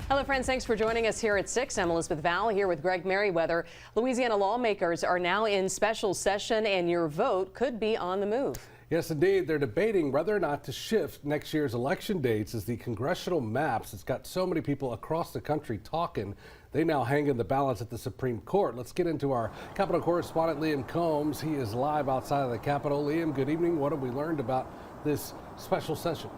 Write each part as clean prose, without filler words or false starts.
Hello, friends. Thanks for joining us here at 6. I'm Elizabeth Val here with Greg Merriweather. Louisiana lawmakers are now in special session, and your vote could be on the move. Yes, indeed. They're debating whether or not to shift next year's election dates as the congressional maps. It's got so many people across the country talking. They now hang in the balance at the Supreme Court. Let's get into our Capitol correspondent, Liam Combs. He is live outside of the Capitol. Liam, good evening. What have we learned about this special session?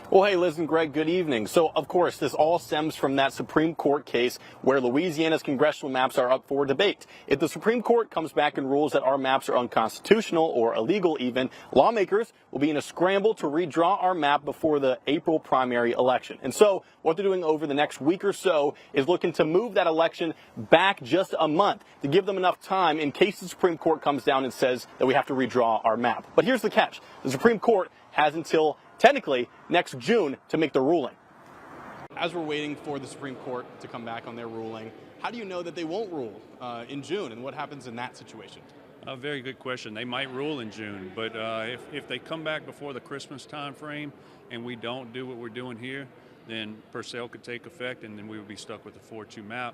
Well, hey, Liz and Greg, good evening. So, of course, this all stems from that Supreme Court case where Louisiana's congressional maps are up for debate. If the Supreme Court comes back and rules that our maps are unconstitutional or illegal even, lawmakers will be in a scramble to redraw our map before the April primary election. And so what they're doing over the next week or so is looking to move that election back just a month to give them enough time in case the Supreme Court comes down and says that we have to redraw our map. But here's the catch. The Supreme Court has until technically next June to make the ruling. As we're waiting for the Supreme Court to come back on their ruling, how do you know that they won't rule in June, and what happens in that situation? A very good question. They might rule in June, but if they come back before the Christmas time frame and we don't do what we're doing here, then Purcell could take effect and then we would be stuck with the 4-2 map.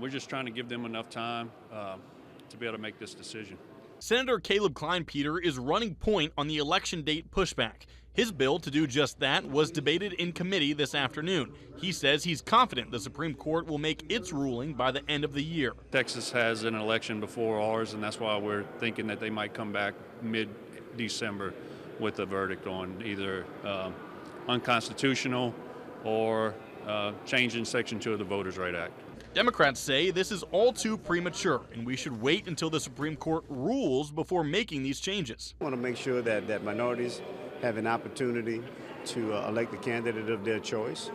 We're just trying to give them enough time to be able to make this decision. Senator Caleb Klein-Peter is running point on the election date pushback. His bill to do just that was debated in committee this afternoon. He says he's confident the Supreme Court will make its ruling by the end of the year. Texas has an election before ours, and that's why we're thinking that they might come back mid-December with a verdict on either unconstitutional or changing Section 2 of the Voters' Right Act. Democrats say this is all too premature, and we should wait until the Supreme Court rules before making these changes. I want to make sure that minorities have an opportunity to elect the candidate of their choice.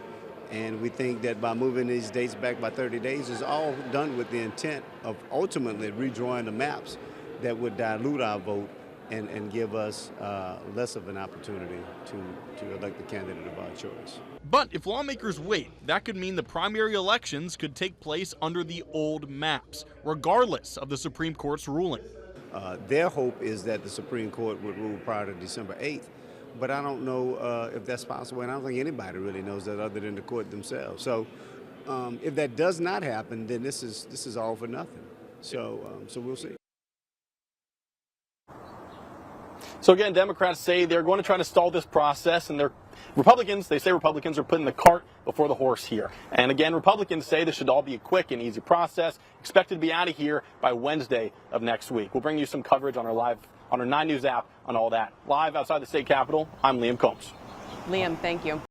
And we think that by moving these dates back by 30 days is all done with the intent of ultimately redrawing the maps that would dilute our vote and give us less of an opportunity to elect the candidate of our choice. But if lawmakers wait, that could mean the primary elections could take place under the old maps, regardless of the Supreme Court's ruling. Their hope is that the Supreme Court would rule prior to December 8th. But I don't know if that's possible, and I don't think anybody really knows that other than the court themselves. So if that does not happen, then this is all for nothing. So we'll see. So again, Democrats say they're going to try to stall this process, and Republicans are putting the cart before the horse here. And again, Republicans say this should all be a quick and easy process, expected to be out of here by Wednesday of next week. We'll bring you some coverage on our 9 News app on all that. Live outside the state capitol, I'm Liam Combs. Liam, thank you.